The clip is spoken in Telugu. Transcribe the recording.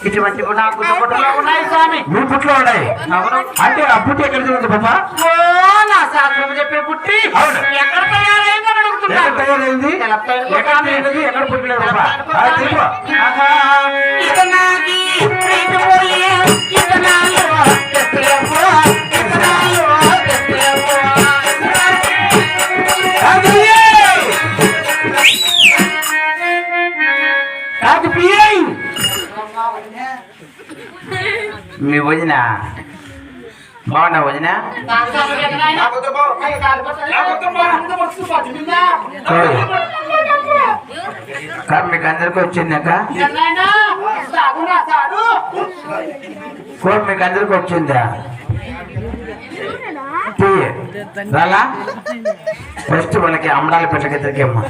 ఇటువంటి నాకు పుట్టలో ఉన్నాయి స్వామి. మీ పుట్లో ఉన్నాయి అంటే ఆ పుట్టి ఎక్కడ ఉంది బాబా? నా శాస్త్రం చెప్పే పుట్టి ఎక్కడ తయారైంది ఎక్కడ పుట్టలేదు బాబా? మీ వదిన బాగున్నా వదిన? మీకు అందరికి వచ్చిందాక ఫోన్ మీకు అందరికి వచ్చిందా? రాలా ఫస్ట్ వాళ్ళకి అమ్మడాల పెట్టకి ఇద్దరికేమ్మా